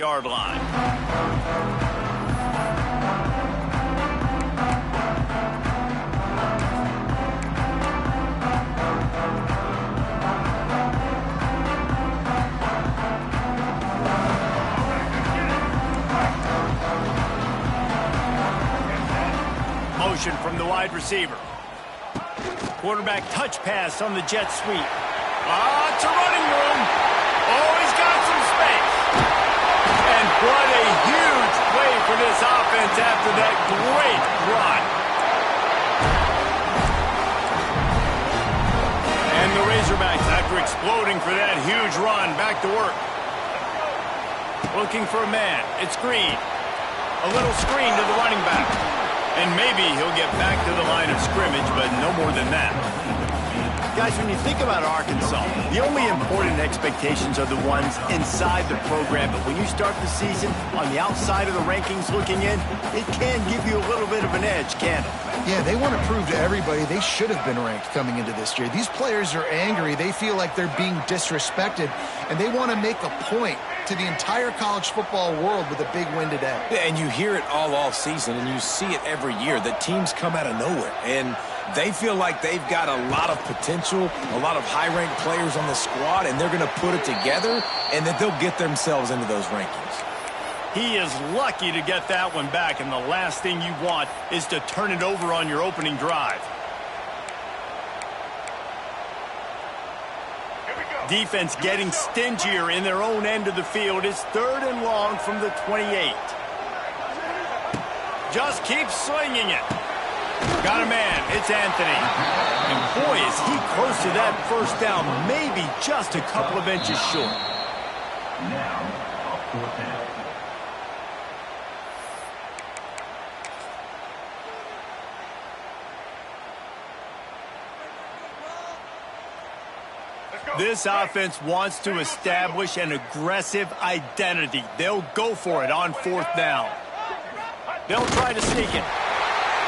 8-yard line. Motion from the wide receiver. Quarterback touch pass on the jet sweep. It's a running room. Oh, he's got some space. And what a huge play for this offense after that great run. And the Razorbacks, after exploding for that huge run, back to work. Looking for a man. It's Green. A little screen to the running back. And maybe he'll get back to the line of scrimmage, but no more than that. Guys, when you think about Arkansas, the only important expectations are the ones inside the program. But when you start the season on the outside of the rankings looking in, it can give you a little bit of an edge, can't it? Yeah, they want to prove to everybody they should have been ranked coming into this year. These players are angry. They feel like they're being disrespected, and they want to make a point to the entire college football world with a big win today. Yeah, and you hear it all season, and you see it every year. The teams come out of nowhere, and they feel like they've got a lot of potential, a lot of high-ranked players on the squad, and they're going to put it together, and that they'll get themselves into those rankings. He is lucky to get that one back, and the last thing you want is to turn it over on your opening drive. Defense getting stingier in their own end of the field. It's 3rd and long from the 28. Just keeps slinging it. Got a man. It's Anthony. And boy, is he close to that first down. Maybe just a couple of inches short. Now, a 4th down. This offense wants to establish an aggressive identity. They'll go for it on 4th down. They'll try to sneak it.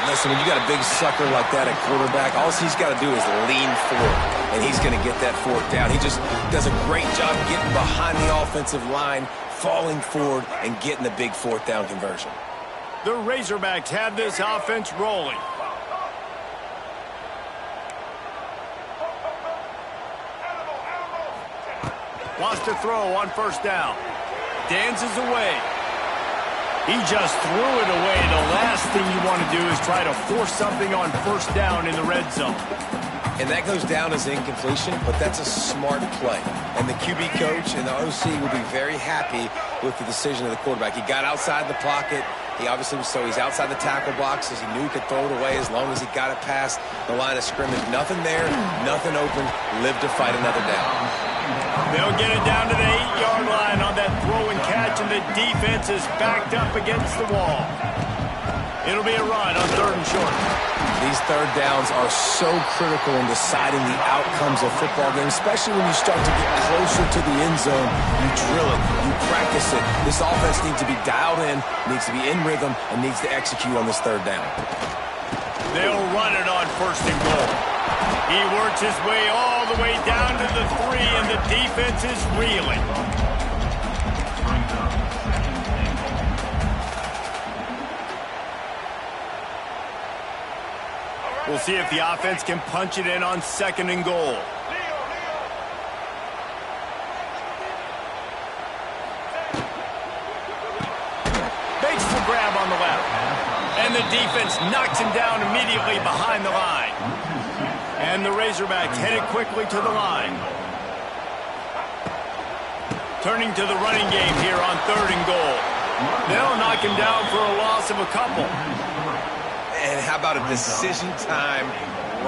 Listen, when you got a big sucker like that at quarterback, all he's got to do is lean forward, and he's going to get that 4th down. He just does a great job getting behind the offensive line, falling forward, and getting the big 4th down conversion. The Razorbacks have this offense rolling. Wants to throw on 1st down. Dances away. He just threw it away. The last thing you want to do is try to force something on 1st down in the red zone. And that goes down as incompletion, but that's a smart play. And the QB coach and the OC will be very happy with the decision of the quarterback. He got outside the pocket. He obviously was he's outside the tackle box as he knew he could throw it away as long as he got it past the line of scrimmage. Nothing there, nothing open. Live to fight another down. They'll get it down to the 8-yard line on that throw and catch, and the defense is backed up against the wall. It'll be a run on 3rd and short. These 3rd downs are so critical in deciding the outcomes of football games, especially when you start to get closer to the end zone. You drill it, you practice it. This offense needs to be dialed in, needs to be in rhythm, and needs to execute on this 3rd down. They'll run it on 1st and goal. He works his way all the way down to the 3, and the defense is reeling. We'll see if the offense can punch it in on 2nd and goal. Makes the grab on the left. And the defense knocks him down immediately behind the line. And the Razorbacks headed quickly to the line. Turning to the running game here on 3rd and goal. They'll knock him down for a loss of a couple. And how about a decision time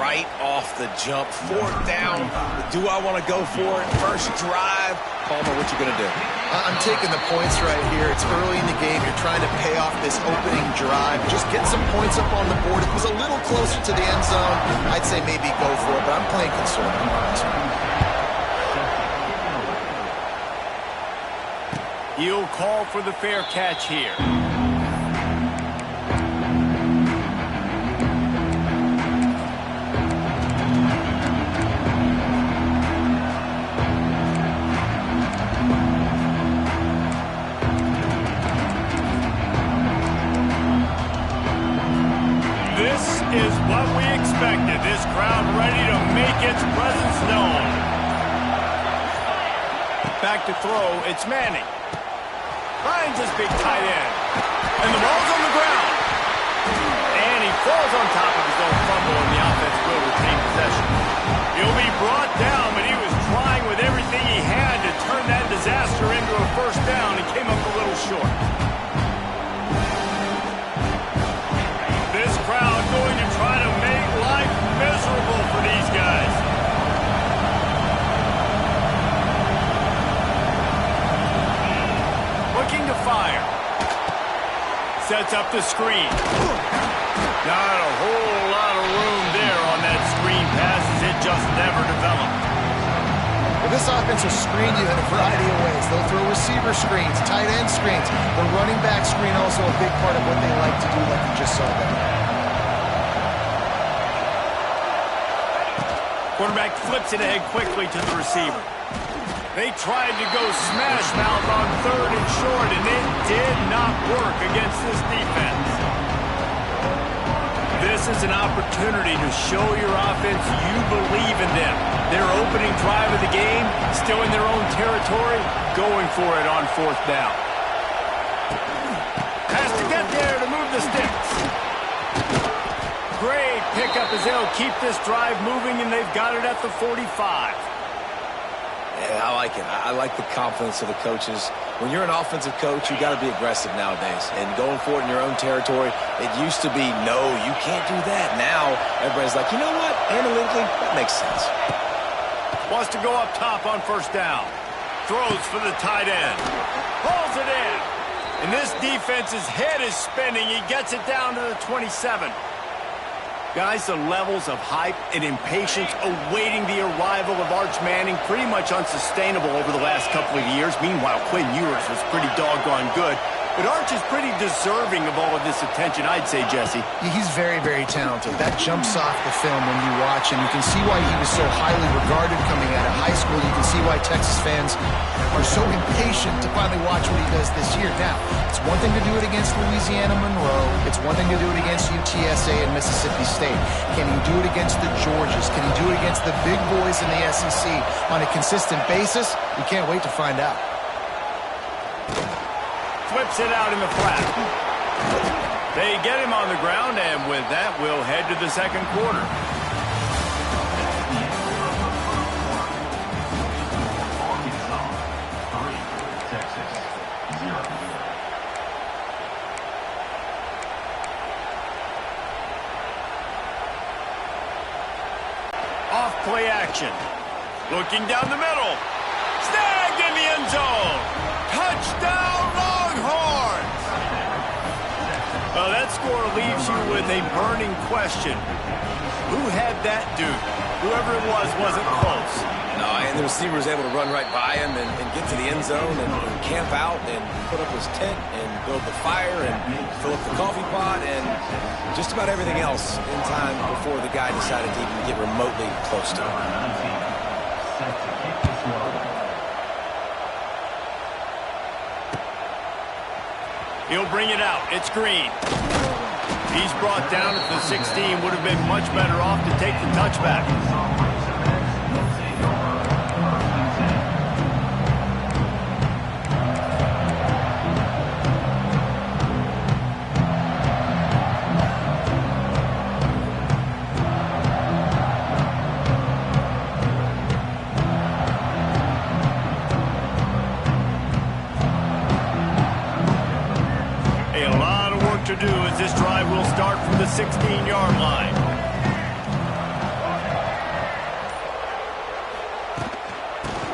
right off the jump? 4th down. Do I want to go for it? First drive. Palmer, what you going to do? I'm taking the points right here. It's early in the game. You're trying to pay off this opening drive. Just get some points up on the board. If it was a little closer to the end zone, I'd say maybe go for it, but I'm playing conservative on this one. He'll call for the fair catch here. Back to throw, it's Manning. Finds his big tight end. And the ball's on the ground. And he falls on top of his own fumble, and the offense will retain possession. He'll be brought down, but he was trying with everything he had to turn that disaster into a first down and came up a little short. This crowd going to try to make life miserable for these guys. Looking to fire. Sets up the screen. Not a whole lot of room there on that screen pass as it just never developed. Well, this offense will screen you in a variety of ways. They'll throw receiver screens, tight end screens. The running back screen also a big part of what they like to do, like you just saw there. Quarterback flips it ahead quickly to the receiver. They tried to go smash mouth on 3rd and short, and it did not work against this defense. This is an opportunity to show your offense you believe in them. Their opening drive of the game, still in their own territory, going for it on 4th down. Has to get there to move the sticks. Great pickup as they'll keep this drive moving, and they've got it at the 45. Yeah, I like it. I like the confidence of the coaches. When you're an offensive coach, you got to be aggressive nowadays. And going for it in your own territory, it used to be, no, you can't do that. Now, everybody's like, you know what? Analytically, that makes sense. Wants to go up top on 1st down. Throws for the tight end. Pulls it in. And this defense's head is spinning. He gets it down to the 27. Guys, the levels of hype and impatience awaiting the arrival of Arch Manning pretty much unsustainable over the last couple of years. Meanwhile, Quinn Ewers was pretty doggone good. But Arch is pretty deserving of all of this attention, I'd say, Jesse. He's very, very talented. That jumps off the film when you watch, and you can see why he was so highly regarded coming out of high school. You can see why Texas fans are so impatient to finally watch what he does this year. Now, it's one thing to do it against Louisiana Monroe. It's one thing to do it against UTSA and Mississippi State. Can he do it against the Georgias? Can he do it against the big boys in the SEC on a consistent basis? We can't wait to find out. Flips it out in the flat. They get him on the ground, and with that, we'll head to the 2nd quarter. Off play action. Looking down the middle. Snagged in the end zone. Touchdown, Longhorns! Well, that score leaves you with a burning question. Who had that dude? Whoever it was wasn't close. No, and the receiver was able to run right by him and get to the end zone and camp out and put up his tent and build the fire and fill up the coffee pot and just about everything else in time before the guy decided to even get remotely close to him. He'll bring it out. It's Green. He's brought down at the 16. Would have been much better off to take the touchback. To do as this drive will start from the 16-yard line.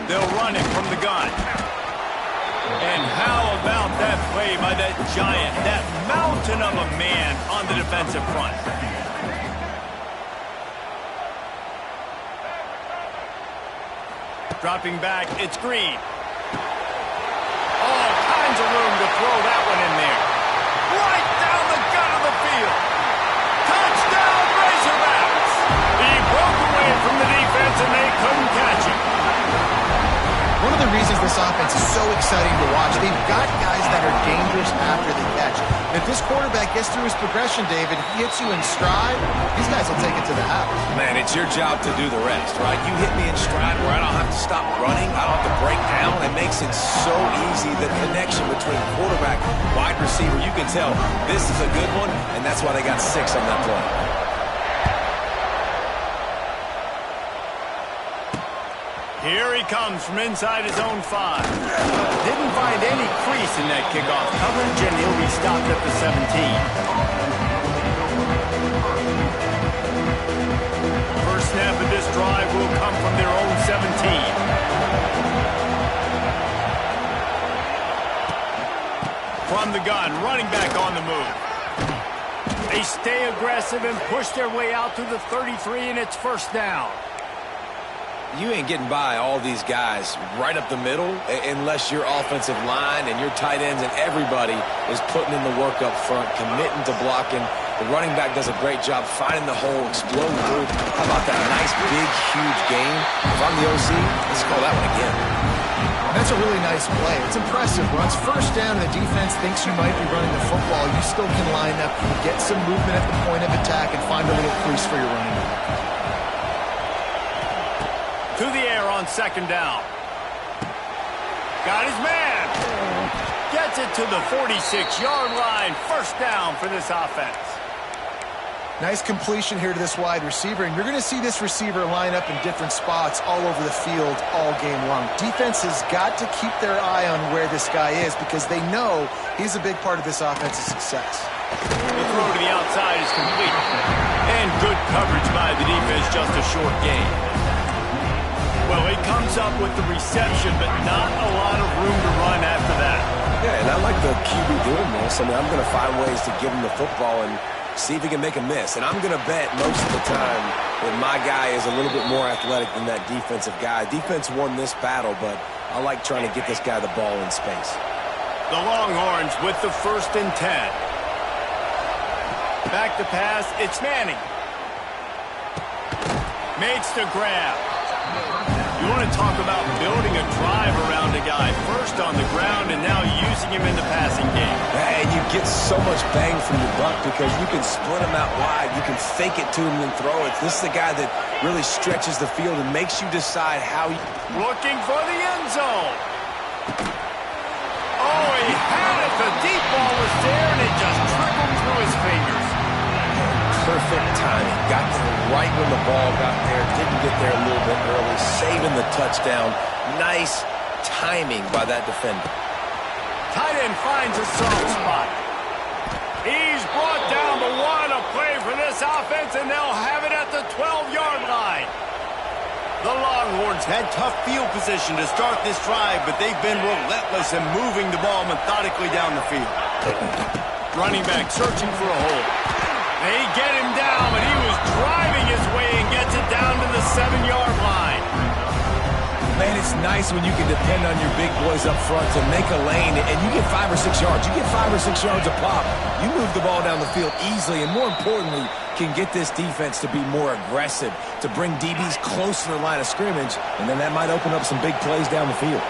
They'll run it from the gun. And how about that play by that giant, that mountain of a man on the defensive front? Dropping back, it's Green. All kinds of room to throw that one in there. Right down the gut of the field. Touchdown, Razorbacks! He broke away from the defense, and they couldn't catch him. One of the reasons this offense is so exciting to watch, they've got guys that are dangerous after the catch. And if this quarterback gets through his progression, David, he hits you in stride, these guys will take it to the house. Man, it's your job to do the rest, right? You hit me in stride where I don't have to stop running. I don't have to break down. It makes it so easy. The connection between quarterback, wide receiver, you can tell this is a good one, and that's why they got 6 on that play. Here he comes from inside his own 5. Didn't find any crease in that kickoff coverage, and he'll be stopped at the 17. First snap of this drive will come from their own 17. From the gun, running back on the move. They stay aggressive and push their way out to the 33, and it's first down. You ain't getting by all these guys right up the middle unless your offensive line and your tight ends and everybody is putting in the work up front, committing to blocking. The running back does a great job finding the hole, exploding through. How about that nice, big, huge game? If I'm the OC, let's call that one again. That's a really nice play. It's impressive. Once first down and the defense thinks you might be running the football, you still can line up, get some movement at the point of attack, and find a little crease for your running back. To the air on second down. Got his man. Gets it to the 46-yard line. First down for this offense. Nice completion here to this wide receiver, and you're going to see this receiver line up in different spots all over the field all game long. Defense has got to keep their eye on where this guy is because they know he's a big part of this offense's success. The throw to the outside is complete. And good coverage by the defense, just a short gain. Well, he comes up with the reception, but not a lot of room to run after that. Yeah, and I like the QB doing this. I mean, I'm going to find ways to give him the football and see if he can make a miss. And I'm going to bet most of the time that my guy is a little bit more athletic than that defensive guy. Defense won this battle, but I like trying to get this guy the ball in space. The Longhorns with the 1st and 10. Back to pass, it's Manning. Makes the grab. You want to talk about building a drive around a guy. First on the ground and now using him in the passing game. And you get so much bang from your buck because you can split him out wide. You can fake it to him and throw it. This is the guy that really stretches the field and makes you decide how you... Looking for the end zone. Oh, he had it. The deep ball was there and it just trickled through his fingers. Perfect timing. Got there right when the ball got there. Didn't get there a little bit early. Saving the touchdown. Nice timing by that defender. Tight end finds a soft spot. He's brought down the 1. A play for this offense, and they'll have it at the 12-yard line. The Longhorns had tough field position to start this drive, but they've been relentless in moving the ball methodically down the field. Running back searching for a hole. They get him down, but he was driving his way and gets it down to the 7-yard line. Man, it's nice when you can depend on your big boys up front to make a lane, and you get 5 or 6 yards. You get 5 or 6 yards a pop. You move the ball down the field easily, and more importantly, can get this defense to be more aggressive, to bring DBs close to the line of scrimmage, and then that might open up some big plays down the field.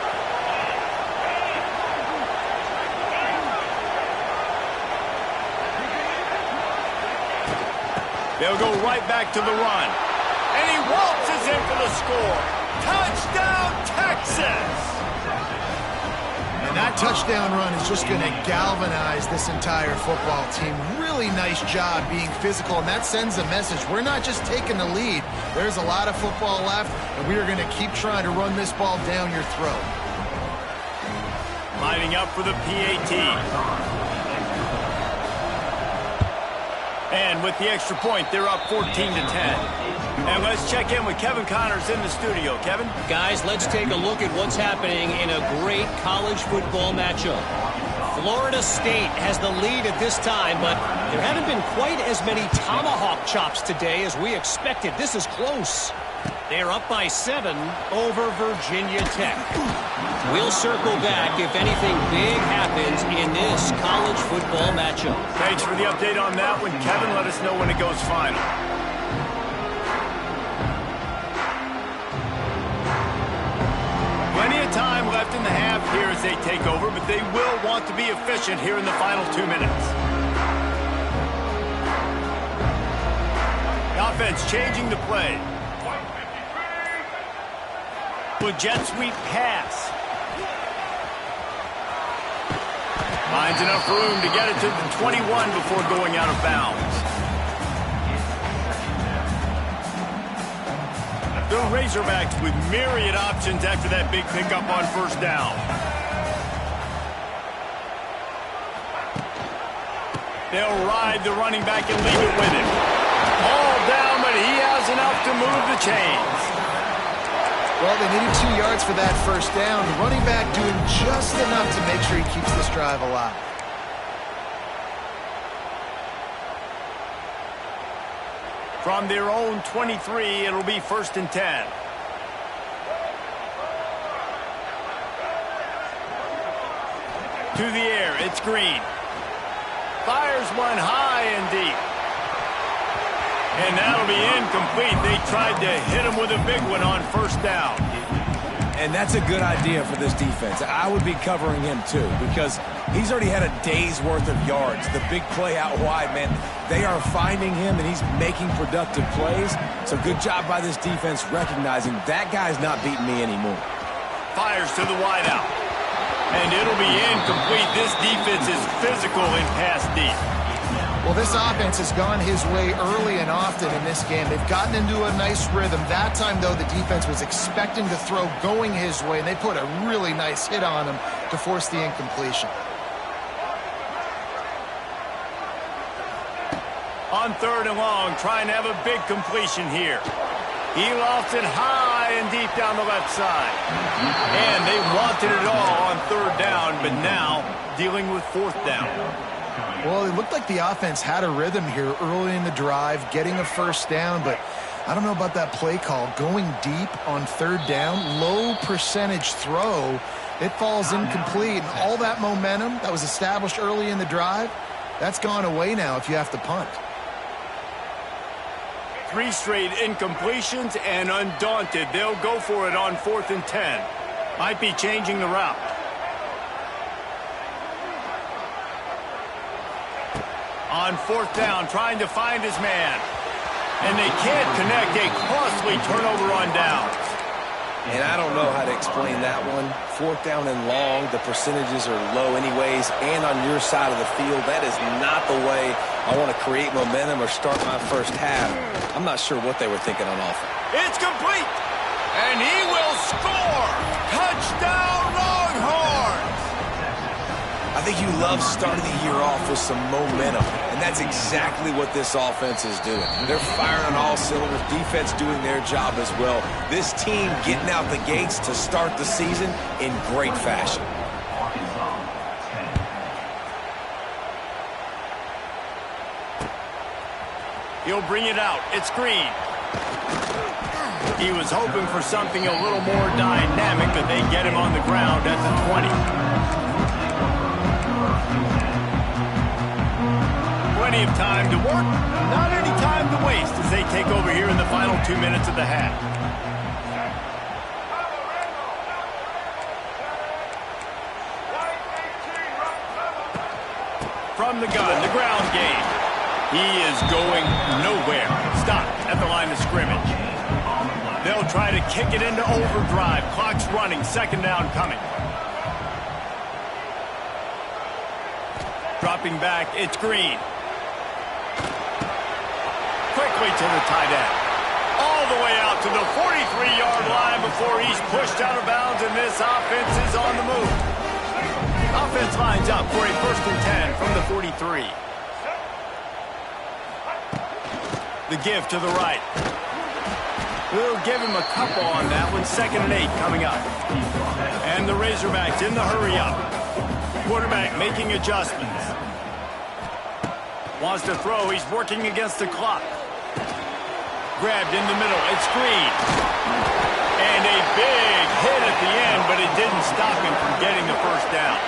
They'll go right back to the run. And he waltzes in for the score. Touchdown, Texas! And that touchdown run is just going to galvanize this entire football team. Really nice job being physical, and that sends a message. We're not just taking the lead. There's a lot of football left, and we are going to keep trying to run this ball down your throat. Lining up for the PAT. And with the extra point, they're up 14-10. And let's check in with Kevin Connors in the studio. Kevin? Guys, let's take a look at what's happening in a great college football matchup. Florida State has the lead at this time, but there haven't been quite as many tomahawk chops today as we expected. This is close. They're up by 7 over Virginia Tech. We'll circle back if anything big happens in this college football matchup. Thanks for the update on that one, Kevin. Let us know when it goes final. Plenty of time here as they take over, but they will want to be efficient here in the final 2 minutes. The offense changing the play. With jet sweep pass. Finds enough room to get it to the 21 before going out of bounds. The Razorbacks with myriad options after that big pickup on first down. They'll ride the running back and leave it with him. All down, but he has enough to move the chains. Well, they needed 2 yards for that first down. The running back doing just enough to make sure he keeps this drive alive. From their own 23, it'll be 1st and 10. To the air, it's Green. Fires one high and deep. And that'll be incomplete. They tried to hit him with a big one on first down. And that's a good idea for this defense. I would be covering him too because he's already had a day's worth of yards. The big play out wide, man, they are finding him and he's making productive plays. So good job by this defense recognizing that guy's not beating me anymore. Fires to the wide out. And it'll be incomplete. This defense is physical in pass deep. Well, this offense has gone his way early and often in this game. They've gotten into a nice rhythm. That time, though, the defense was expecting to throw going his way, and they put a really nice hit on him to force the incompletion. On 3rd and long, trying to have a big completion here. He lofts it high and deep down the left side. And they wanted it all on 3rd down, but now dealing with 4th down. Well, it looked like the offense had a rhythm here early in the drive, getting a first down, but I don't know about that play call. Going deep on 3rd down, low percentage throw, it falls incomplete. And all that momentum that was established early in the drive, that's gone away now if you have to punt. 3 straight incompletions, and undaunted, they'll go for it on 4th and 10. Might be changing the route. On 4th down, trying to find his man. And they can't connect. A costly turnover on downs. And I don't know how to explain that one. 4th down and long, the percentages are low anyways. And on your side of the field, that is not the way I want to create momentum or start my first half. I'm not sure what they were thinking on offense. It's complete. And he will score. Touchdown, Longhorns. I think you love starting the year off with some momentum, and that's exactly what this offense is doing. They're firing on all cylinders, defense doing their job as well. This team getting out the gates to start the season in great fashion. He'll bring it out. It's Green. He was hoping for something a little more dynamic, but they get him on the ground at the 20. Plenty of time to work, not any time to waste as they take over here in the final 2 minutes of the half. From the gun, the ground game. He is going nowhere. Stop at the line of scrimmage. They'll try to kick it into overdrive. Clock's running, 2nd down coming. Dropping back, it's Green. Quickly to the tight end. All the way out to the 43-yard line before he's pushed out of bounds, and this offense is on the move. Offense lines up for a 1st and 10 from the 43. The give to the right. We'll give him a couple on that one. 2nd and 8 coming up. And the Razorbacks in the hurry up. Quarterback making adjustments. Wants to throw. He's working against the clock. Grabbed in the middle. It's Green. And a big hit at the end, but it didn't stop him from getting the first down.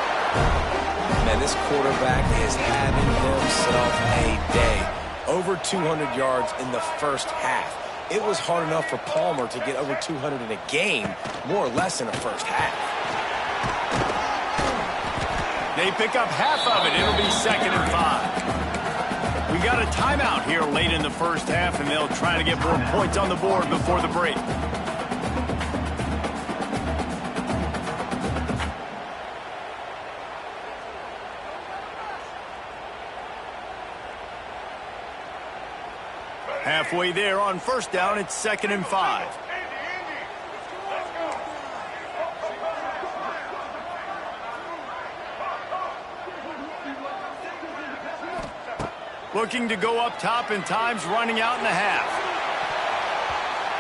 Man, this quarterback is having himself a day. Over 200 yards in the first half. It was hard enough for Palmer to get over 200 in a game, more or less in the first half. They pick up half of it. It'll be 2nd and 5. We got a timeout here late in the first half, and they'll try to get more points on the board before the break. Halfway there on first down, it's 2nd and 5. Looking to go up top, and time's running out in the half.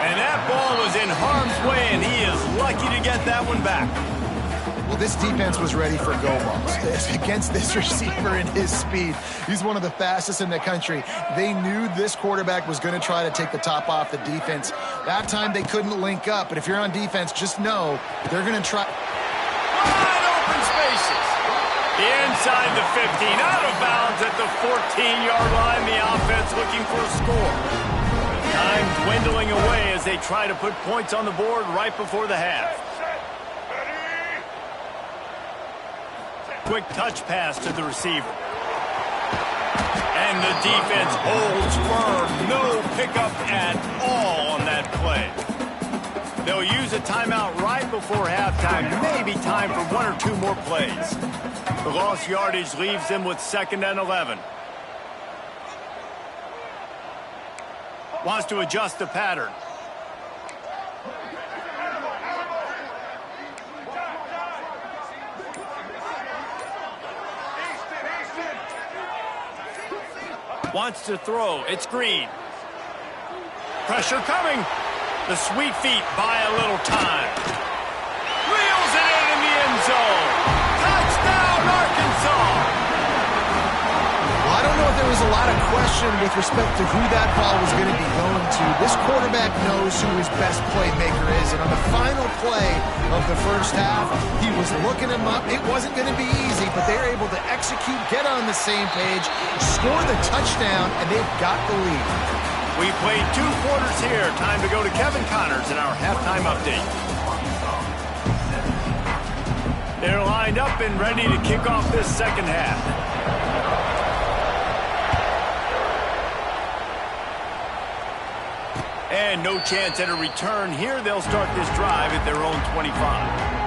And that ball was in harm's way, and he is lucky to get that one back. Well, this defense was ready for go balls against this receiver and his speed. He's one of the fastest in the country. They knew this quarterback was going to try to take the top off the defense. That time they couldn't link up, but if you're on defense, just know they're going to try. Wide open spaces. Inside the 15, out of bounds at the 14-yard line. The offense looking for a score. Time dwindling away as they try to put points on the board right before the half. Quick touch pass to the receiver. And the defense holds firm. No pickup at all on that play. They'll use a timeout right before halftime. Maybe time for 1 or 2 more plays. The lost yardage leaves them with 2nd and 11. Wants to adjust the pattern. Wants to throw. It's Green. Pressure coming. The sweet feet buy a little time. Reels it in the end zone. Touchdown, Arkansas. Well, I don't know if there was a lot of question with respect to who that ball was going to be going to. This quarterback knows who his best playmaker is, and on the final play of the first half, he was looking him up. It wasn't going to be easy, but they were able to execute, get on the same page, score the touchdown, and they've got the lead. We played 2 quarters here. Time to go to Kevin Connors in our halftime update. They're lined up and ready to kick off this second half. And no chance at a return here. They'll start this drive at their own 25.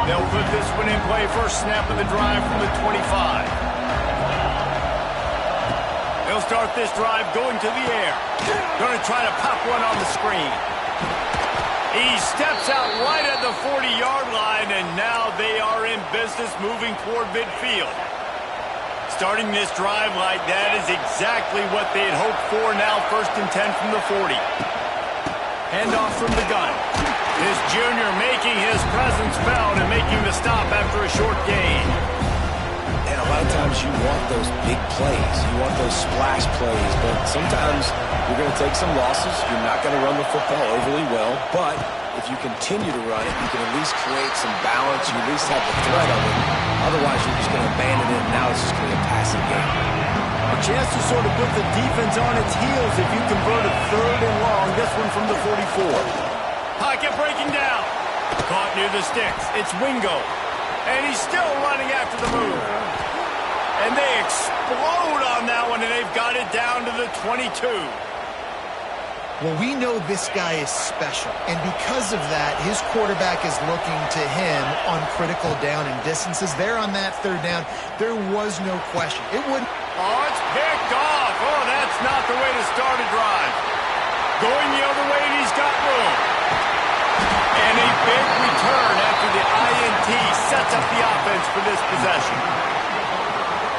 They'll put this one in play. First snap of the drive from the 25. They'll start this drive going to the air. Going to try to pop one on the screen. He steps out right at the 40-yard line, and now they are in business moving toward midfield. Starting this drive like that is exactly what they had hoped for. Now 1st and 10 from the 40. Handoff from the gun. This junior making his presence felt and making the stop after a short gain. And a lot of times you want those big plays. You want those splash plays. But sometimes you're going to take some losses. You're not going to run the football overly well. But if you continue to run it, you can at least create some balance. You at least have the threat of it. Otherwise, you're just going to abandon it. And now it's just going to be a passing game. A chance to sort of put the defense on its heels if you convert a 3rd and long. This one from the 44. Pocket breaking down. Caught near the sticks. It's Wingo. And he's still running after the move. And they explode on that one, and they've got it down to the 22. Well, we know this guy is special, and because of that, his quarterback is looking to him on critical down and distances. There on that 3rd down, there was no question. It wouldn't. Oh, it's picked off. Oh, that's not the way to start a drive. Going the other way, and he's got room. And a big return after the INT sets up the offense for this possession.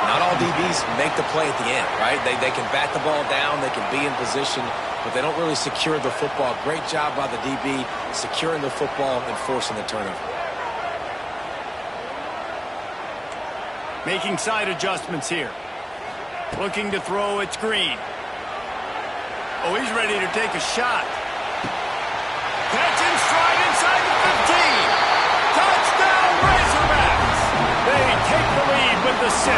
Not all DBs make the play at the end, right? They can bat the ball down, they can be in position, but they don't really secure the football. Great job by the DB securing the football and forcing the turnover. Making side adjustments here. Looking to throw, it's Green. Oh, he's ready to take a shot. Catch and stride inside the 15. Touchdown, Razorbacks. They take the lead with the 6.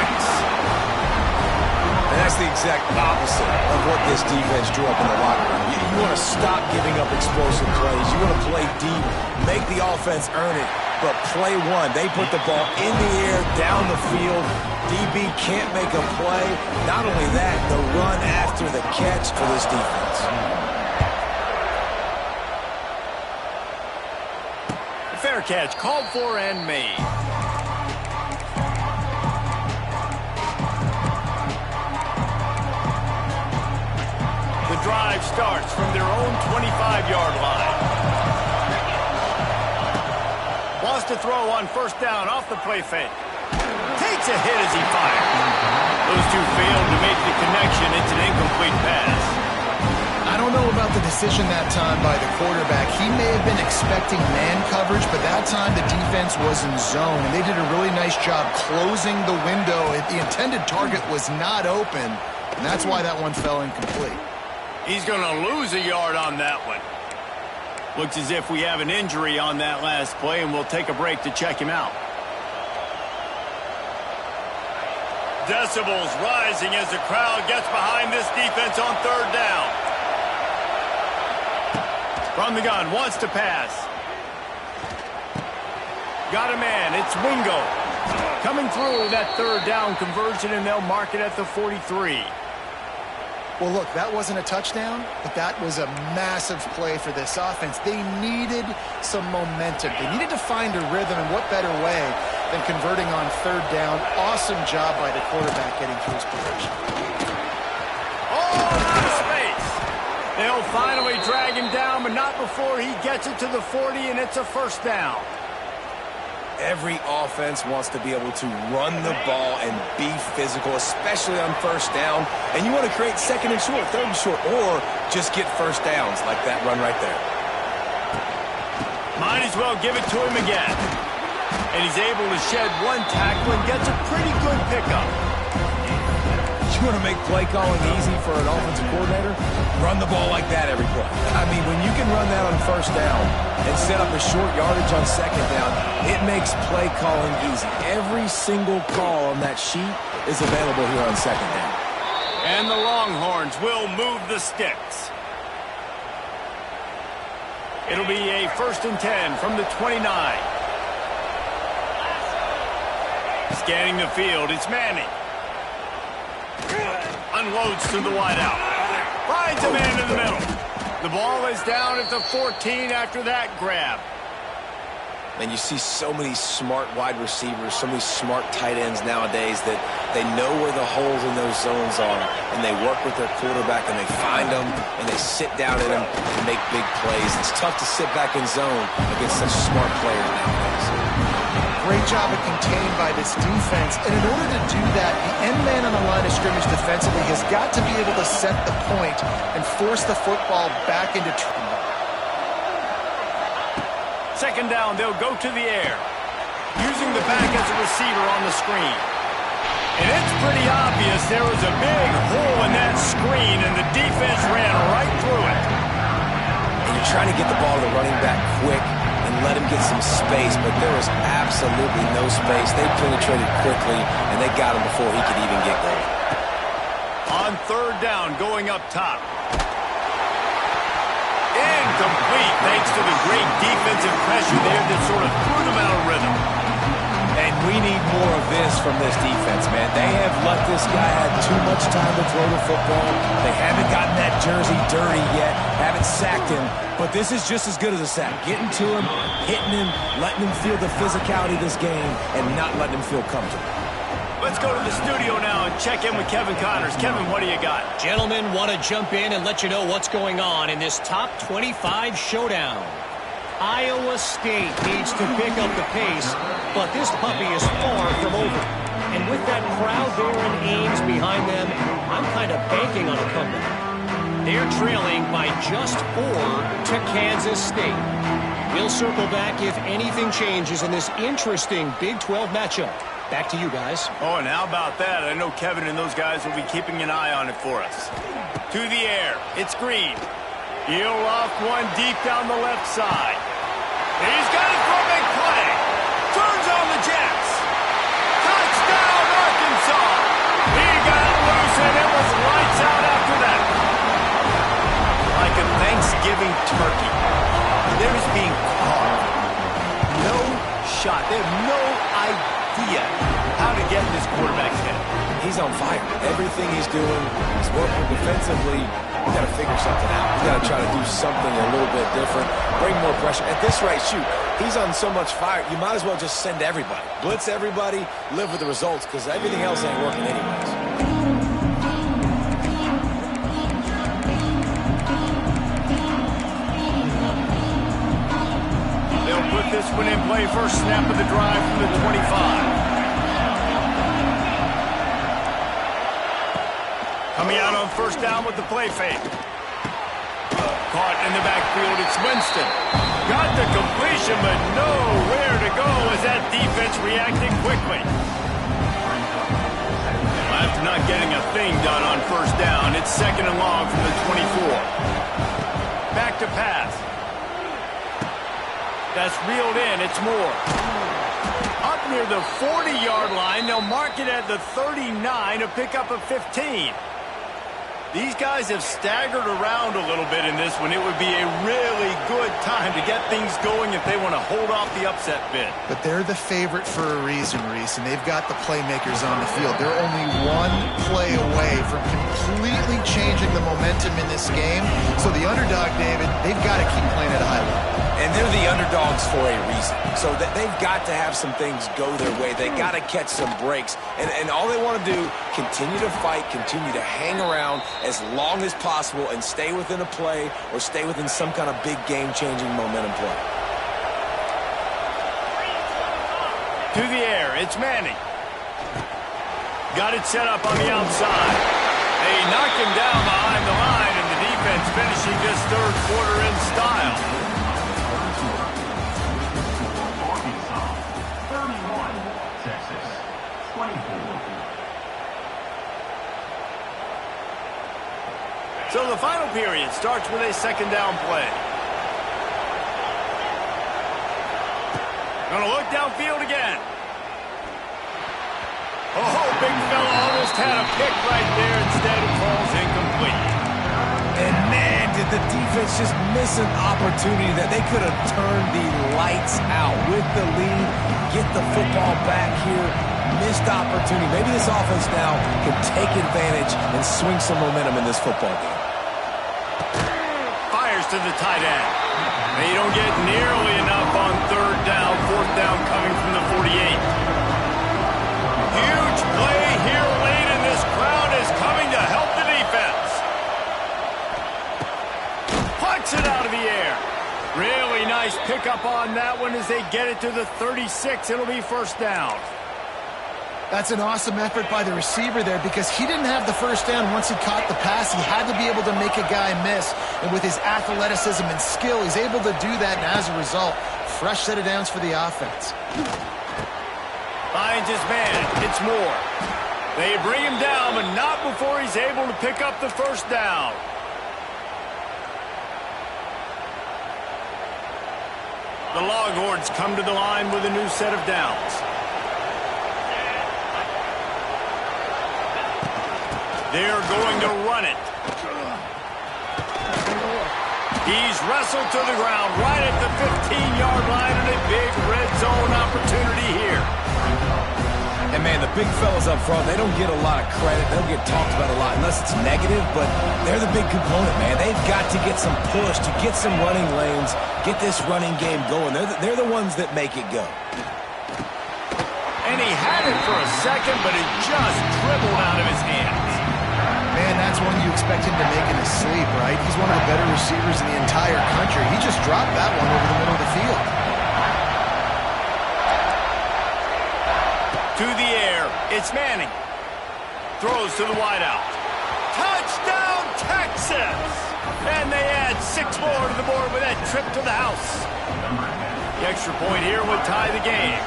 And that's the exact opposite of what this defense drew up in the locker room. You want to stop giving up explosive plays. You want to play deep, make the offense earn it, but play one. They put the ball in the air, down the field. DB can't make a play. Not only that, the run after the catch for this defense. Fair catch, called for and made. The drive starts from their own 25-yard line. Wants to throw on first down off the play fake. Takes a hit as he fires. Those two failed to make the connection. It's an incomplete pass. I don't know about the decision that time by the quarterback. He may have been expecting man coverage, but that time the defense was in zone, and they did a really nice job closing the window. The intended target was not open, and that's why that one fell incomplete. He's going to lose a yard on that one. Looks as if we have an injury on that last play, and we'll take a break to check him out. Decibels rising as the crowd gets behind this defense on third down. From the gun, wants to pass. Got a man, it's Wingo. Coming through that third down conversion, and they'll mark it at the 43. Well, look, that wasn't a touchdown, but that was a massive play for this offense. They needed some momentum. They needed to find a rhythm, and what better way than converting on third down. Awesome job by the quarterback getting through his progression. Oh, out of space. They'll finally drag him down, but not before he gets it to the 40, and it's a first down. Every offense wants to be able to run the ball and be physical, especially on first down. And you want to create second and short, third and short, or just get first downs like that run right there. Might as well give it to him again. And he's able to shed one tackle and gets a pretty good pickup. You want to make play calling easy for an offensive coordinator? Run the ball like that every play. I mean, when you can run that on first down and set up a short yardage on second down, it makes play calling easy. Every single call on that sheet is available here on second down. And the Longhorns will move the sticks. It'll be a 1st and 10 from the 29. Scanning the field, it's Manning. Unloads to the wideout. Finds a man in the middle. The ball is down at the 14 after that grab. And you see so many smart wide receivers, so many smart tight ends nowadays that they know where the holes in those zones are, and they work with their quarterback, and they find them, and they sit down in them and make big plays. It's tough to sit back in zone against such smart players nowadays. Great job of containing by this defense. And in order to do that, the end man on the line of scrimmage defensively has got to be able to set the point and force the football back into trouble. Second down, they'll go to the air. Using the back as a receiver on the screen. And it's pretty obvious there was a big hole in that screen, and the defense ran right through it. And you're trying to get the ball to the running back quick and let him get some space, but there was absolutely no space. They penetrated quickly, and they got him before he could even get going. On third down, going up top. Incomplete, thanks to the great defensive pressure there that sort of threw them out of rhythm. And we need more of this from this defense, man. They have let this guy have too much time to throw the football. They haven't gotten that jersey dirty yet, haven't sacked him, but this is just as good as a sack. Getting to him, hitting him, letting him feel the physicality of this game, and not letting him feel comfortable. Let's go to the studio now and check in with Kevin Connors. Kevin, what do you got? Gentlemen, want to jump in and let you know what's going on in this top 25 showdown. Iowa State needs to pick up the pace, but this puppy is far from over. And with that crowd there in Ames behind them, I'm kind of banking on a comeback. They're trailing by just 4 to Kansas State. We'll circle back if anything changes in this interesting Big 12 matchup. Back to you guys. Oh, and how about that? I know Kevin and those guys will be keeping an eye on it for us. To the air, it's Green. He'll loft one deep down the left side. He's got it for a big play. Turns on the Jets. Touchdown, Arkansas. He got loose, and it was turkey. They're just being carved. No shot. They have no idea how to get in this quarterback's head. He's on fire. Everything he's doing, he's working defensively. We got to figure something out. We got to try to do something a little bit different, bring more pressure. At this rate, shoot, he's on so much fire, you might as well just send everybody. Blitz everybody, live with the results, because everything else ain't working anyways. They'll put this one in play. First snap of the drive from the 25. Coming out on first down with the play fake. Caught in the backfield, it's Winston. Got the completion, but nowhere to go as that defense reacted quickly. Well, after not getting a thing done on first down, it's second and long from the 24. Back to pass. That's reeled in, it's Moore. Up near the 40-yard line, they'll mark it at the 39 to pick up a 15. These guys have staggered around a little bit in this one. It would be a really good time to get things going if they want to hold off the upset bid. But they're the favorite for a reason, Reese, and they've got the playmakers on the field. They're only one play away from completely changing the momentum in this game. So the underdog, David, they've got to keep playing at a high level. And they're the underdogs for a reason. So that they've got to have some things go their way. They got to catch some breaks. And all they want to do, continue to fight, continue to hang around as long as possible and stay within a play or stay within some kind of big game-changing momentum play. To the air, it's Manning. Got it set up on the outside. They knock him down behind the line, and the defense finishing this third quarter in style. So the final period starts with a second down play. Gonna look downfield again. Oh, big fella almost had a pick right there. Instead, it falls incomplete. And man, did the defense just miss an opportunity that they could have turned the lights out with the lead, get the football back here. Missed opportunity. Maybe this offense now can take advantage and swing some momentum in this football game. Fires to the tight end. They don't get nearly enough on third down. Fourth down coming from the 48. Huge play here late, and this crowd is coming to help the defense. Punts it out of the air. Really nice pickup on that one as they get it to the 36. It'll be first down. That's an awesome effort by the receiver there because he didn't have the first down once he caught the pass. He had to be able to make a guy miss. And with his athleticism and skill, he's able to do that. And as a result, fresh set of downs for the offense. Finds his man. It's Moore. They bring him down, but not before he's able to pick up the first down. The Longhorns come to the line with a new set of downs. They're going to run it. He's wrestled to the ground right at the 15-yard line, and a big red zone opportunity here. And, man, the big fellas up front, they don't get a lot of credit. They don't get talked about a lot unless it's negative, but they're the big component, man. They've got to get some push, to get some running lanes, get this running game going. They're the ones that make it go. And he had it for a second, but it just dribbled out of his hands. Man, that's one you expect him to make in his sleep, right? He's one of the better receivers in the entire country. He just dropped that one over the middle of the field. To the air, it's Manning. Throws to the wideout. Touchdown, Texas! And they add 6 more to the board with that trip to the house. The extra point here would tie the game.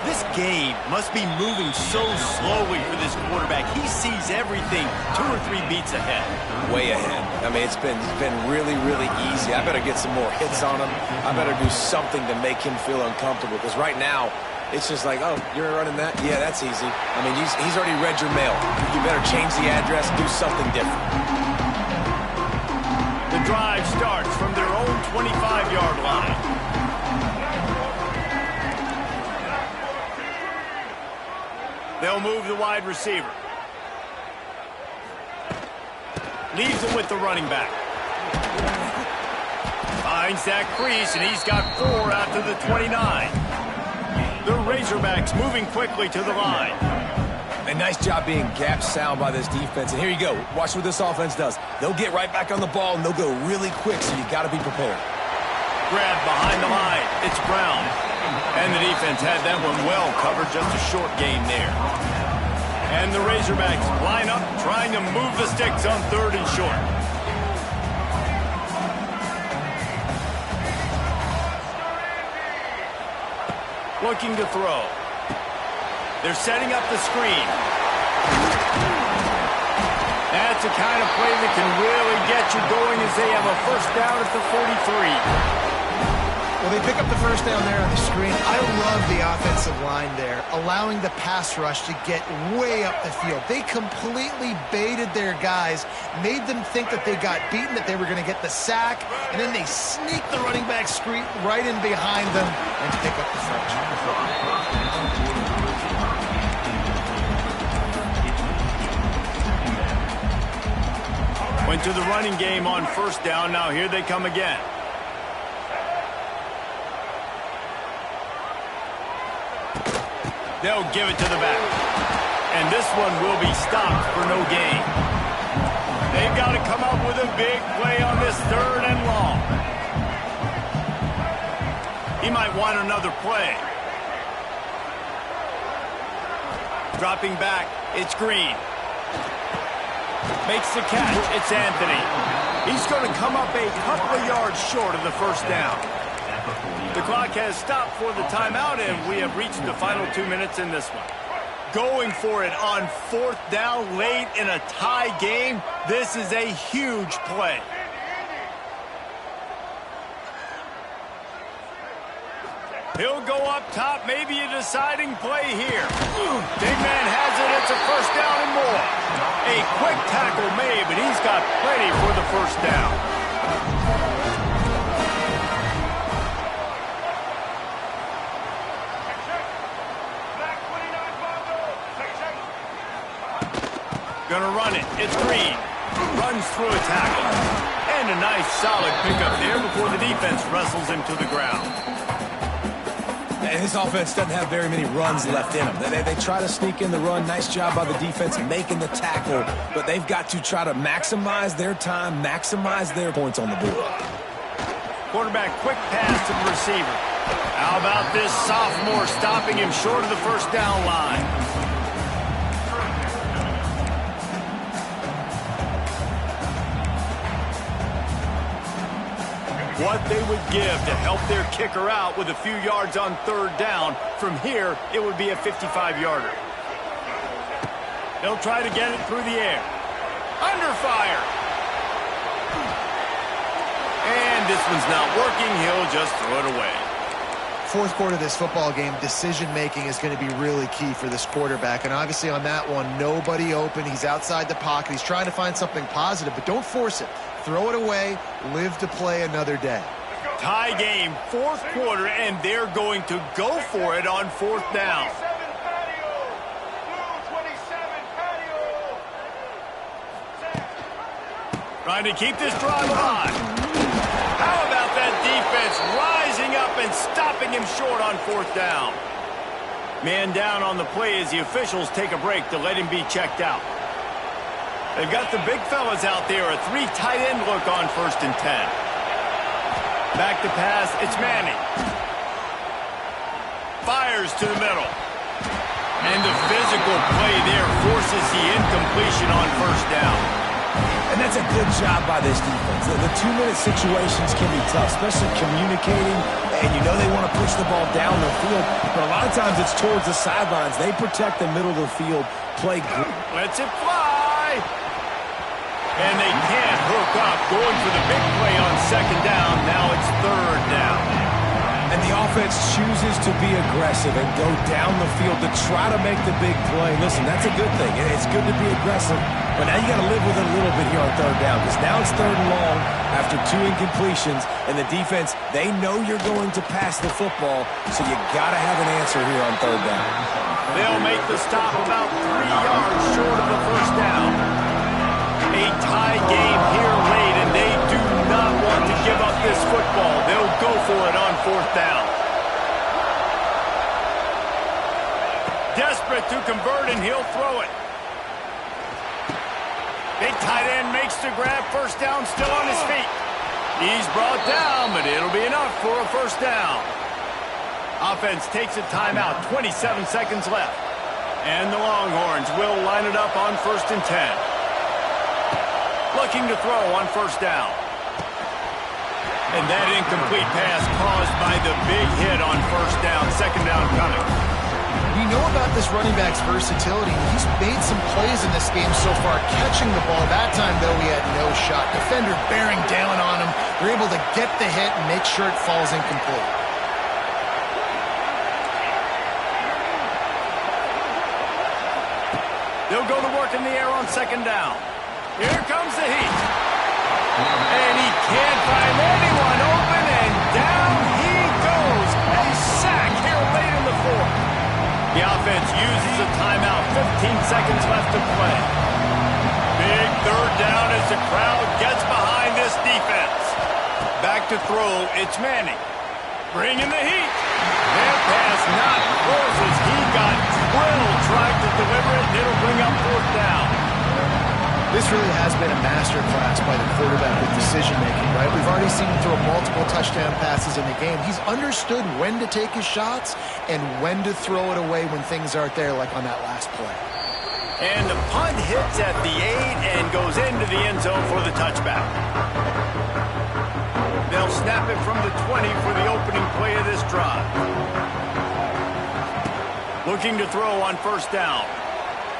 This game must be moving so slowly for this quarterback. He sees everything 2 or 3 beats ahead. Way ahead. I mean, it's been really, really easy. I better get some more hits on him. I better do something to make him feel uncomfortable, because right now, it's just like, oh, you're running that? Yeah, that's easy. I mean, he's already read your mail. You better change the address, do something different. The drive starts from their own 25-yard line. They'll move the wide receiver. Leaves it with the running back. Finds that crease, and he's got 4 out to the 29. The Razorbacks moving quickly to the line. A nice job being gap sound by this defense. And here you go. Watch what this offense does. They'll get right back on the ball, and they'll go really quick, so you got to be prepared. Grab behind the line. It's Brown. And the defense had that one well covered. Just a short gain there. And the Razorbacks line up, trying to move the sticks on 3rd and short. Looking to throw. They're setting up the screen. That's the kind of play that can really get you going as they have a first down at the 43. Well, they pick up the first down there on the screen. I love the offensive line there, allowing the pass rush to get way up the field. They completely baited their guys, made them think that they got beaten, that they were going to get the sack, and then they sneak the running back screen right in behind them and pick up the first. Went to the running game on first down. Now here they come again. They'll give it to the back. And this one will be stopped for no gain. They've got to come up with a big play on this 3rd and long. He might want another play. Dropping back, it's Green. Makes the catch, it's Anthony. He's going to come up a couple of yards short of the first down. The clock has stopped for the timeout, and we have reached the final 2 minutes in this one. Going for it on 4th down late in a tie game. This is a huge play. He'll go up top, maybe a deciding play here. Big man has it, it's a first down and more. A quick tackle made, but he's got plenty for the first down. Gonna run it. It's Green. Runs through a tackle. And a nice solid pickup there before the defense wrestles him to the ground. And this offense doesn't have very many runs left in them. They try to sneak in the run. Nice job by the defense making the tackle. But they've got to try to maximize their time, maximize their points on the board. Quarterback quick pass to the receiver. How about this sophomore stopping him short of the first down line? What they would give to help their kicker out with a few yards on 3rd down. From here, it would be a 55-yarder. They'll try to get it through the air. Under fire. And this one's not working. He'll just throw it away. 4th quarter of this football game, decision-making is going to be really key for this quarterback. And obviously on that one, nobody open. He's outside the pocket. He's trying to find something positive, but don't force it. Throw it away. Live to play another day. Tie game, 4th quarter, and they're going to go for it on 4th down. Trying to keep this drive alive. How about that defense rising up and stopping him short on 4th down? Man down on the play as the officials take a break to let him be checked out. They've got the big fellas out there, a 3 tight end look on 1st and 10. Back to pass, it's Manning. Fires to the middle. And the physical play there forces the incompletion on 1st down. And that's a good job by this defense. The 2-minute situations can be tough, especially communicating, and you know they want to push the ball down the field, but a lot of times it's towards the sidelines. They protect the middle of the field, play good. Lets it fly. And they can't hook up, going for the big play on 2nd down. Now it's 3rd down. And the offense chooses to be aggressive and go down the field to try to make the big play. Listen, that's a good thing. It's good to be aggressive, but now you got to live with it a little bit here on third down, because now it's third and long after 2 incompletions, and the defense, they know you're going to pass the football, so you got to have an answer here on third down. They'll make the stop about 3 yards short of the first down. A tie game here late, and they do not want to give up this football. They'll go for it on fourth down. Desperate to convert, and he'll throw it. Big tight end makes the grab. First down, still on his feet. He's brought down, but it'll be enough for a first down. Offense takes a timeout, 27 seconds left. And the Longhorns will line it up on 1st and 10. Looking to throw on first down. And that incomplete pass caused by the big hit on first down. Second down coming. We know about this running back's versatility. He's made some plays in this game so far, catching the ball. That time, though, he had no shot. Defender bearing down on him. They're able to get the hit and make sure it falls incomplete. They'll go to work in the air on second down. Here comes the heat. And he can't find anyone open, and down he goes. A sack here late in the fourth. The offense uses a timeout. 15 seconds left to play. Big third down as the crowd gets behind this defense. Back to throw, it's Manning. Bringing the heat. That pass not close as he got drilled trying to deliver it, and it'll bring up fourth down. This really has been a masterclass by the quarterback with decision-making, right? We've already seen him throw multiple touchdown passes in the game. He's understood when to take his shots and when to throw it away when things aren't there, like on that last play. And the punt hits at the 8 and goes into the end zone for the touchback. They'll snap it from the 20 for the opening play of this drive. Looking to throw on first down.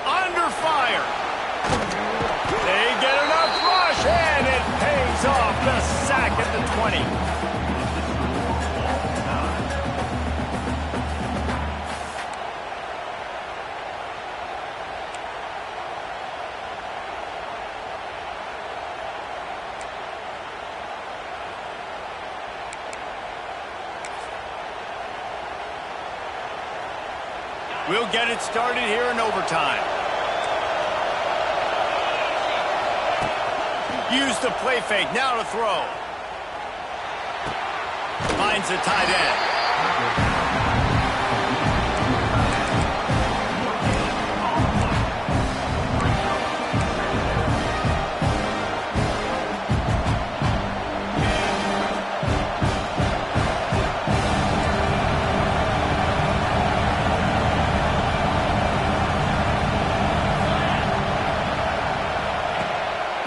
Under fire. They get enough rush, and it pays off. The sack at the 20. We'll get it started here in overtime. Use the play fake, now to throw. Finds the tight end.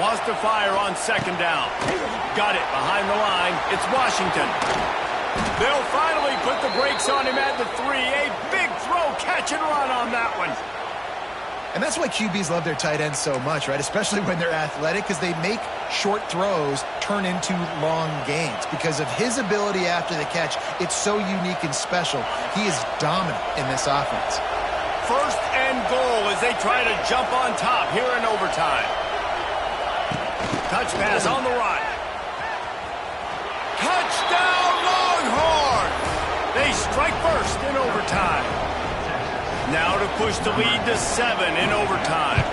Wants to fire on second down. Got it behind the line. It's Washington. They'll finally put the brakes on him at the 3. A big throw, catch and run on that one. And that's why QBs love their tight ends so much, right? Especially when they're athletic, because they make short throws turn into long gains. Because of his ability after the catch, it's so unique and special. He is dominant in this offense. First and goal as they try to jump on top here in overtime. Touch pass on the right. Touchdown, Longhorns! They strike first in overtime. Now to push the lead to 7 in overtime.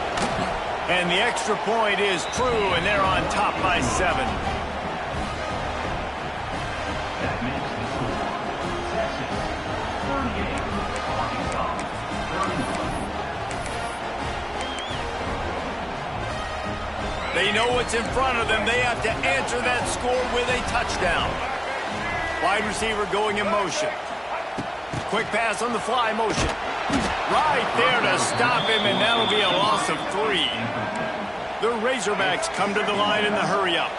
And the extra point is true, and they're on top by 7. That makes the score Texas 38, Arkansas 31. They know what's in front of them. They have to answer that score with a touchdown. Wide receiver going in motion. Quick pass on the fly motion. Right there to stop him, and that'll be a loss of 3. The Razorbacks come to the line in the hurry-up.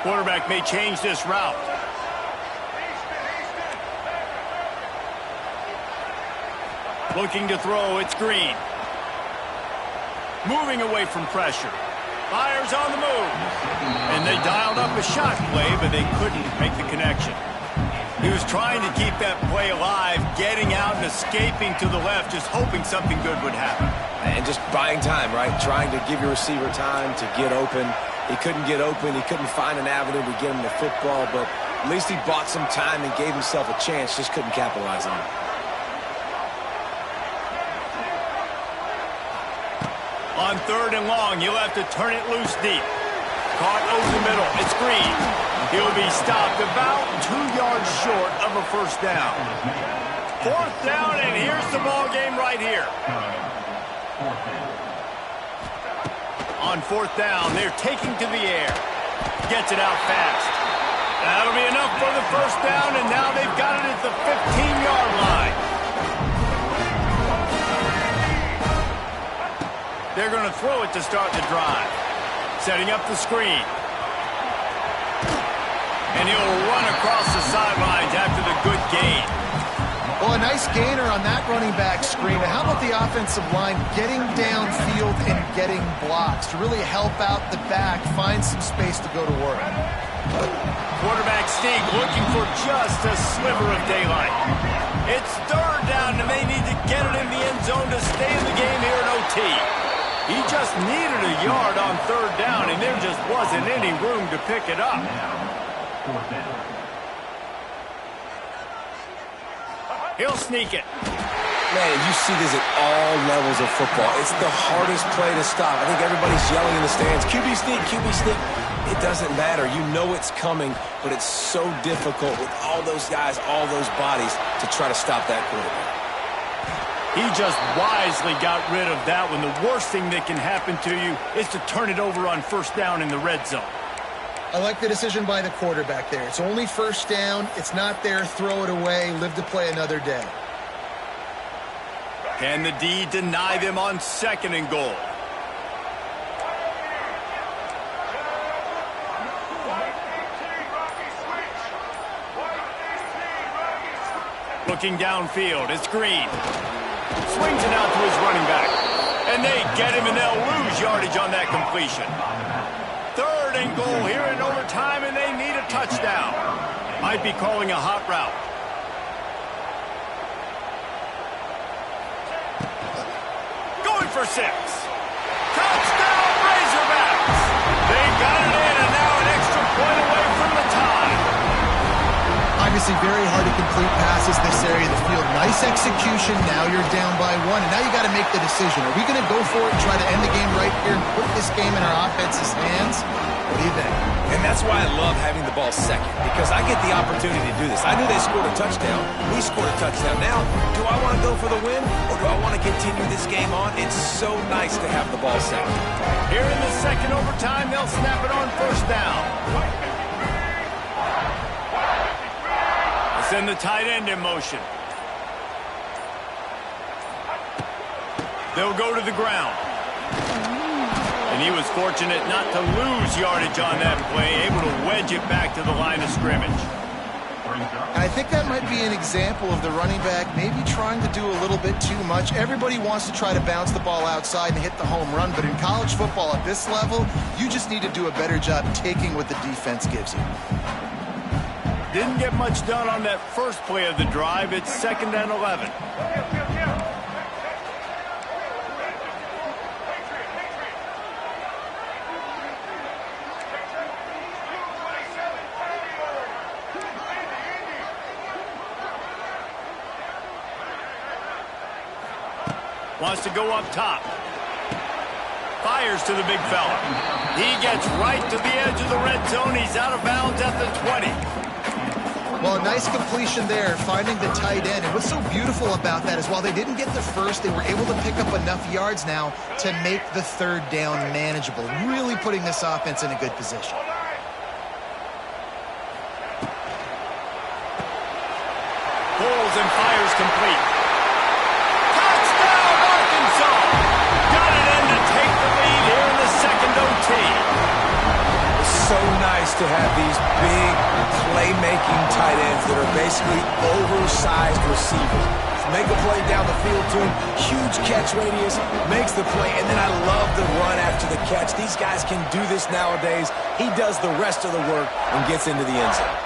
Quarterback may change this route. Looking to throw, it's Green. Moving away from pressure. Fires on the move. And they dialed up a shot play, but they couldn't make the connection. He was trying to keep that play alive, getting out and escaping to the left, just hoping something good would happen. And just buying time, right? Trying to give your receiver time to get open. He couldn't get open. He couldn't find an avenue to get him the football, but at least he bought some time and gave himself a chance. Just couldn't capitalize on it. On 3rd and long, you'll have to turn it loose deep. Caught over the middle. It's Green. He'll be stopped about 2 yards short of a first down. 4th down, and here's the ball game right here. On 4th down, they're taking to the air. Gets it out fast. That'll be enough for the first down, and now they've got it at the 15-yard line. They're going to throw it to start the drive. Setting up the screen. And he'll run across the sidelines after the good gain. Well, a nice gainer on that running back screen. How about the offensive line getting downfield and getting blocks to really help out the back, find some space to go to work? Quarterback Sneak looking for just a sliver of daylight. It's 3rd down, and they need to get it in the end zone to stay in the game here at OT. He just needed a yard on 3rd down, and there just wasn't any room to pick it up. He'll sneak it. Man, you see this at all levels of football. It's the hardest play to stop. I think everybody's yelling in the stands, QB sneak, QB sneak. It doesn't matter. You know it's coming, but it's so difficult with all those guys, all those bodies to try to stop that quarterback. He just wisely got rid of that one. The worst thing that can happen to you is to turn it over on 1st down in the red zone. I like the decision by the quarterback there. It's only 1st down. It's not there. Throw it away. Live to play another day. Can the D deny them on 2nd and goal? Looking downfield, it's Green. Swings it out to his running back. And they get him, and they'll lose yardage on that completion. 3rd and goal here in overtime, and they need a touchdown. Might be calling a hot route. Going for 6. Touchdown, Razorbacks! They got it in, and now an extra point away from the tie. Obviously very hard to complete passes this area of the field. Nice execution. Now you're down by 1, and now you got to make the decision. Are we going to go for it and try to end the game right here and put this game in our offense's hands? What do you think? And that's why I love having the ball second, because I get the opportunity to do this. I knew they scored a touchdown. We scored a touchdown. Now, do I want to go for the win, or do I want to continue this game on? It's so nice to have the ball second. Here in the 2nd overtime, they'll snap it on 1st down. Send the tight end in motion. They'll go to the ground. And he was fortunate not to lose yardage on that play, able to wedge it back to the line of scrimmage. And I think that might be an example of the running back maybe trying to do a little bit too much. Everybody wants to try to bounce the ball outside and hit the home run, but in college football at this level, you just need to do a better job taking what the defense gives you. Didn't get much done on that first play of the drive. It's 2nd and 11. Wants to go up top. Fires to the big fella. He gets right to the edge of the red zone. He's out of bounds at the 20. Well, a nice completion there, finding the tight end. And what's so beautiful about that is while they didn't get the first, they were able to pick up enough yards now to make the 3rd down manageable, really putting this offense in a good position. Pulls and fires complete. Touchdown, Arkansas! Got it in to take the lead here in the 2nd OT. So nice to have these big playmaking tight ends that are basically oversized receivers. Make a play down the field to him, huge catch radius, makes the play, and then I love the run after the catch. These guys can do this nowadays. He does the rest of the work and gets into the end zone.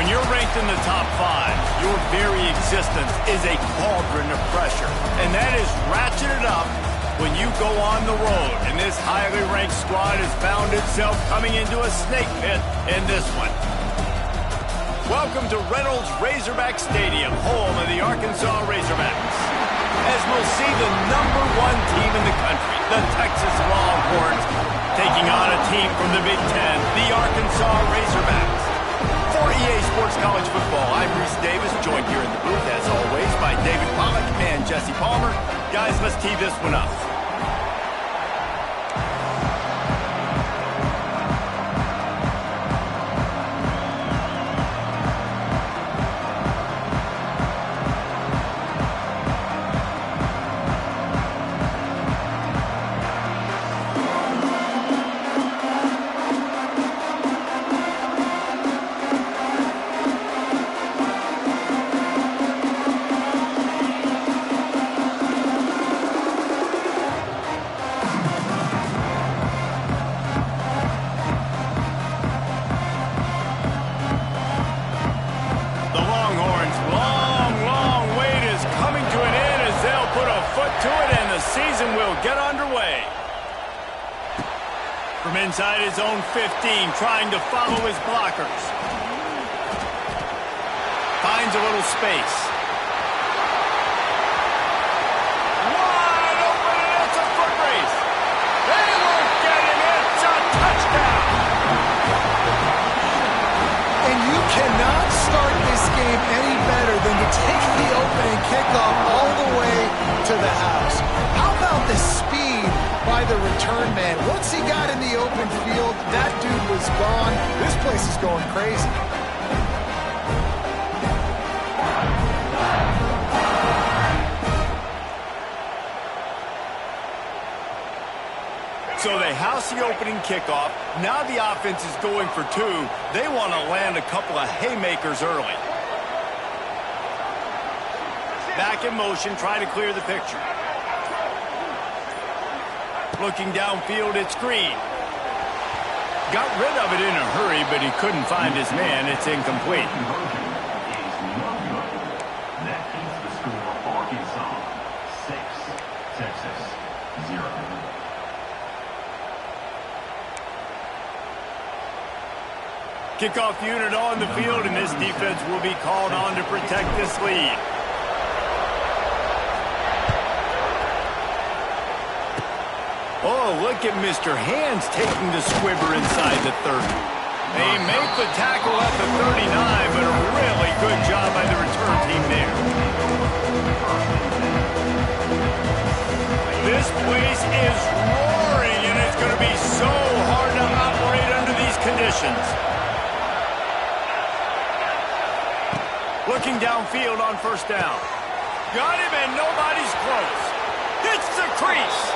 When you're ranked in the top 5, your very existence is a cauldron of pressure. And that is ratcheted up when you go on the road. And this highly ranked squad has found itself coming into a snake pit in this one. Welcome to Reynolds Razorback Stadium, home of the Arkansas Razorbacks. As we'll see the #1 team in the country, the Texas Longhorns, taking on a team from the Big Ten, the Arkansas Razorbacks. For EA Sports College Football, I'm Reese Davis, joined here in the booth, as always, by David Pollack and Jesse Palmer. Guys, let's tee this one up. From inside his own 15, trying to follow his blockers. Finds a little space. Wide open, and it's a foot race. They won't get him. It's a touchdown. And you cannot start this game any better than to take the opening kickoff all the way to the house. How about the speed by the return man? Once he got in the open field, that dude was gone. This place is going crazy. So they house the opening kickoff. Now the offense is going for 2. They want to land a couple of haymakers early. Back in motion, try to clear the picture. Looking downfield, it's Green. Got rid of it in a hurry, but he couldn't find his man. It's incomplete. That keeps the score Arkansas 6, Texas 0. Kickoff unit on the field, and this defense will be called on to protect this lead. Oh, look at Mr. Hands taking the squibber inside the 30. They make the tackle at the 39, but a really good job by the return team there. This place is roaring, and it's going to be so hard to operate under these conditions. Looking downfield on first down. Got him, and nobody's close. Hits the crease.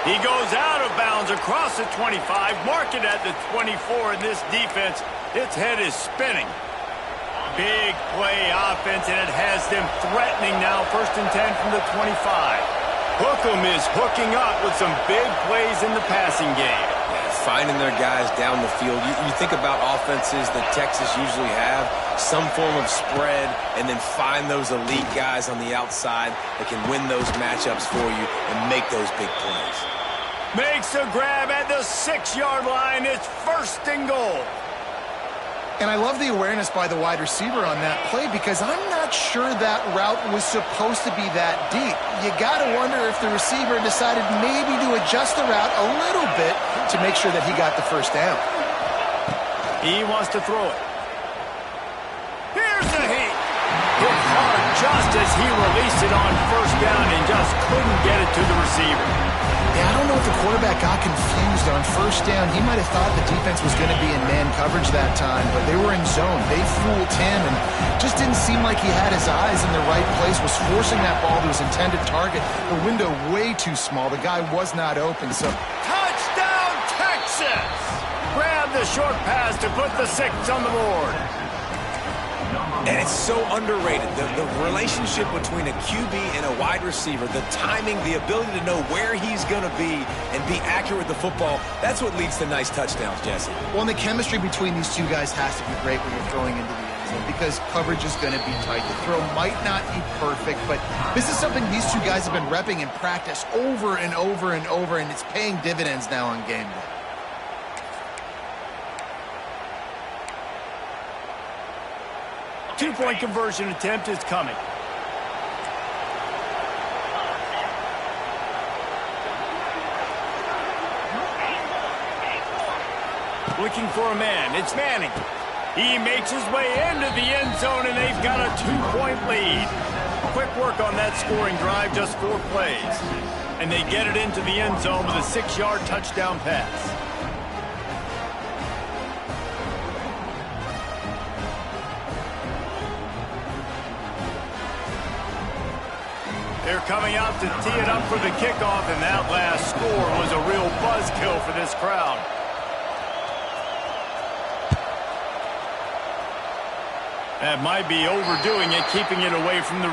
He goes out of bounds across the 25, mark it at the 24, and this defense, its head is spinning. Big play offense, and it has them threatening now, 1st and 10 from the 25. Hookem is hooking up with some big plays in the passing game. Finding their guys down the field. You think about offenses that Texas usually have, some form of spread, and then find those elite guys on the outside that can win those matchups for you and make those big plays. Makes a grab at the 6-yard line. It's 1st and goal. And I love the awareness by the wide receiver on that play because I'm not sure that route was supposed to be that deep. You got to wonder if the receiver decided maybe to adjust the route a little bit to make sure that he got the first down. He wants to throw it. Here's the heat. Hit hard just as he released it on first down and just couldn't get it to the receiver. Yeah, I don't know if the quarterback got confused on first down. He might have thought the defense was going to be in man coverage that time, but they were in zone. They fooled him and just didn't seem like he had his eyes in the right place, was forcing that ball to his intended target. The window way too small. The guy was not open, so... Touchdown, Texas! Grab the short pass to put the 6 on the board. And it's so underrated, the relationship between a QB and a wide receiver, the timing, the ability to know where he's going to be and be accurate with the football, that's what leads to nice touchdowns, Jesse. Well, and the chemistry between these two guys has to be great when you're throwing into the end zone. careful because coverage is going to be tight. The throw might not be perfect, but this is something these two guys have been repping in practice over and over and over, and it's paying dividends now on game day. Two-point conversion attempt is coming. Looking for a man. It's Manning. He makes his way into the end zone, and they've got a 2-point lead. Quick work on that scoring drive, just 4 plays. And they get it into the end zone with a 6-yard touchdown pass. They're coming out to tee it up for the kickoff, and that last score was a real buzzkill for this crowd. That might be overdoing it, keeping it away from the...